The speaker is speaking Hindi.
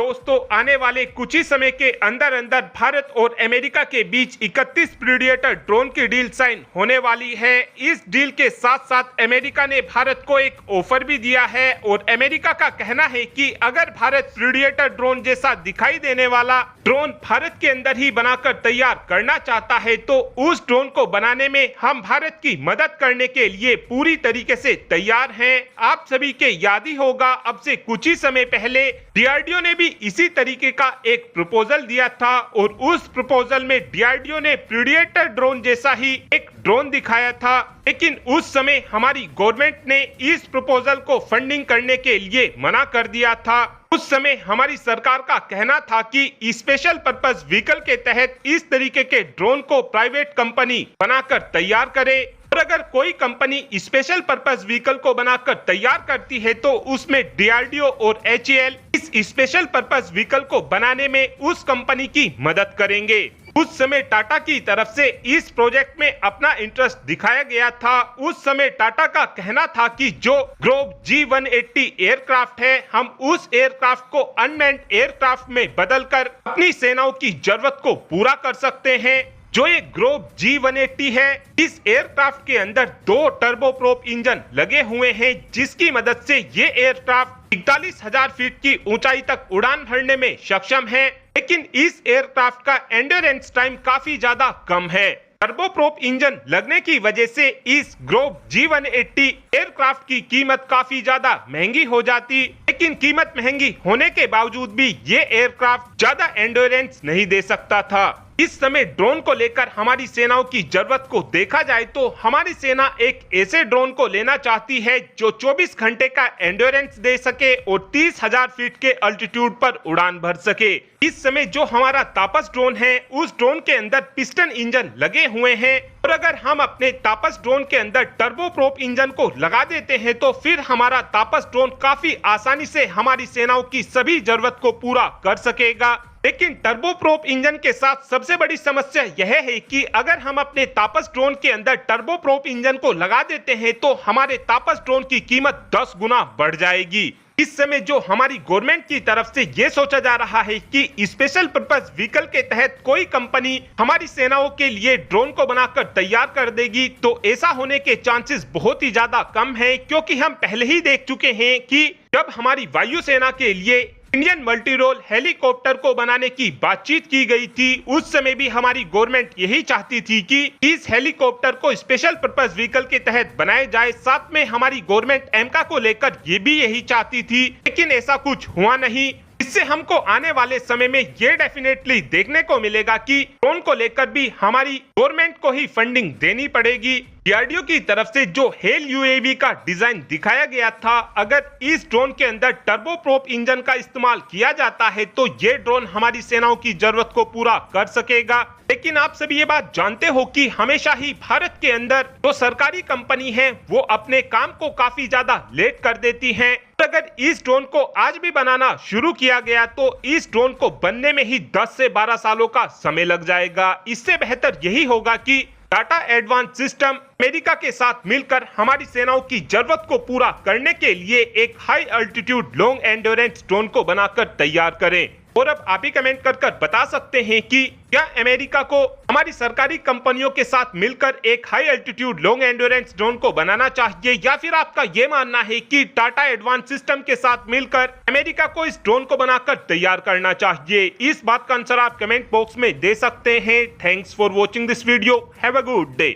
दोस्तों आने वाले कुछ ही समय के अंदर अंदर भारत और अमेरिका के बीच 31 प्रीडेटर ड्रोन की डील साइन होने वाली है। इस डील के साथ साथ अमेरिका ने भारत को एक ऑफर भी दिया है और अमेरिका का कहना है कि अगर भारत प्रीडेटर ड्रोन जैसा दिखाई देने वाला ड्रोन भारत के अंदर ही बनाकर तैयार करना चाहता है तो उस ड्रोन को बनाने में हम भारत की मदद करने के लिए पूरी तरीके से तैयार हैं। आप सभी के याद ही होगा अब से कुछ ही समय पहले डीआरडीओ ने भी इसी तरीके का एक प्रपोजल दिया था और उस प्रपोजल में डीआरडीओ ने प्रीडेटर ड्रोन जैसा ही एक ड्रोन दिखाया था, लेकिन उस समय हमारी गवर्नमेंट ने इस प्रपोजल को फंडिंग करने के लिए मना कर दिया था। उस समय हमारी सरकार का कहना था कि स्पेशल पर्पस व्हीकल के तहत इस तरीके के ड्रोन को प्राइवेट कंपनी बनाकर तैयार करे और अगर कोई कंपनी स्पेशल पर्पस व्हीकल को बनाकर तैयार करती है तो उसमें डीआरडीओ और एचएएल इस स्पेशल पर्पस व्हीकल को बनाने में उस कंपनी की मदद करेंगे। उस समय टाटा की तरफ से इस प्रोजेक्ट में अपना इंटरेस्ट दिखाया गया था। उस समय टाटा का कहना था कि जो ग्रोव G180 एयरक्राफ्ट है हम उस एयरक्राफ्ट को अनमैन्ड एयरक्राफ्ट में बदलकर अपनी सेनाओं की जरूरत को पूरा कर सकते हैं। जो ये ग्रोव G180 है इस एयरक्राफ्ट के अंदर 2 टर्बोप्रोप इंजन लगे हुए हैं जिसकी मदद से ये एयरक्राफ्ट 41,000 फीट की ऊंचाई तक उड़ान भरने में सक्षम है, लेकिन इस एयरक्राफ्ट का एंड्योरेंस टाइम काफी ज्यादा कम है। टर्बोप्रोप इंजन लगने की वजह से इस ग्रोव G180 एयरक्राफ्ट की कीमत काफी ज्यादा महंगी हो जाती, लेकिन कीमत महंगी होने के बावजूद भी ये एयरक्राफ्ट ज्यादा एंड्योरेंस नहीं दे सकता था। इस समय ड्रोन को लेकर हमारी सेनाओं की जरूरत को देखा जाए तो हमारी सेना एक ऐसे ड्रोन को लेना चाहती है जो 24 घंटे का एंड्योरेंस दे सके और 30,000 फीट के अल्टीट्यूड पर उड़ान भर सके। इस समय जो हमारा तापस ड्रोन है उस ड्रोन के अंदर पिस्टन इंजन लगे हुए हैं और अगर हम अपने तापस ड्रोन के अंदर टर्बोप्रोप इंजन को लगा देते हैं तो फिर हमारा तापस ड्रोन काफी आसानी से हमारी सेनाओं की सभी जरूरत को पूरा कर सकेगा। लेकिन टर्बोप्रोप इंजन के साथ सबसे बड़ी समस्या यह है कि अगर हम अपने तापस ड्रोन के अंदर टर्बोप्रोप इंजन को लगा देते हैं तो हमारे तापस ड्रोन की कीमत 10 गुना बढ़ जाएगी। इस समय जो हमारी गवर्नमेंट की तरफ से ये सोचा जा रहा है कि स्पेशल पर्पस व्हीकल के तहत कोई कंपनी हमारी सेनाओं के लिए ड्रोन को बनाकर तैयार कर देगी, तो ऐसा होने के चांसेस बहुत ही ज्यादा कम है, क्योंकि हम पहले ही देख चुके हैं कि जब हमारी वायुसेना के लिए इंडियन मल्टी रोल हेलीकॉप्टर को बनाने की बातचीत की गई थी, उस समय भी हमारी गवर्नमेंट यही चाहती थी कि इस हेलीकॉप्टर को स्पेशल पर्पस व्हीकल के तहत बनाया जाए। साथ में हमारी गवर्नमेंट एमका को लेकर ये भी यही चाहती थी, लेकिन ऐसा कुछ हुआ नहीं। इससे हमको आने वाले समय में ये डेफिनेटली देखने को मिलेगा कि ड्रोन को लेकर भी हमारी गवर्नमेंट को ही फंडिंग देनी पड़ेगी। डीआरडीओ की तरफ से जो हेल यूएवी का डिजाइन दिखाया गया था, अगर इस ड्रोन के अंदर टर्बोप्रोप इंजन का इस्तेमाल किया जाता है तो ये ड्रोन हमारी सेनाओं की जरूरत को पूरा कर सकेगा। लेकिन आप सभी ये बात जानते हो कि हमेशा ही भारत के अंदर जो सरकारी कंपनी है वो अपने काम को काफी ज्यादा लेट कर देती है। अगर इस ड्रोन को आज भी बनाना शुरू किया गया तो इस ड्रोन को बनने में ही 10 से 12 सालों का समय लग जाएगा। इससे बेहतर यही होगा कि टाटा एडवांस सिस्टम अमेरिका के साथ मिलकर हमारी सेनाओं की जरूरत को पूरा करने के लिए एक high altitude long endurance drone को बनाकर तैयार करें। और अब आप ही कमेंट कर बता सकते हैं कि क्या अमेरिका को हमारी सरकारी कंपनियों के साथ मिलकर एक high altitude long endurance drone को बनाना चाहिए, या फिर आपका ये मानना है कि टाटा एडवांस सिस्टम के साथ मिलकर अमेरिका को इस ड्रोन को बनाकर तैयार करना चाहिए। इस बात का आंसर आप कमेंट बॉक्स में दे सकते हैं। Thanks for watching this video. Have a good day.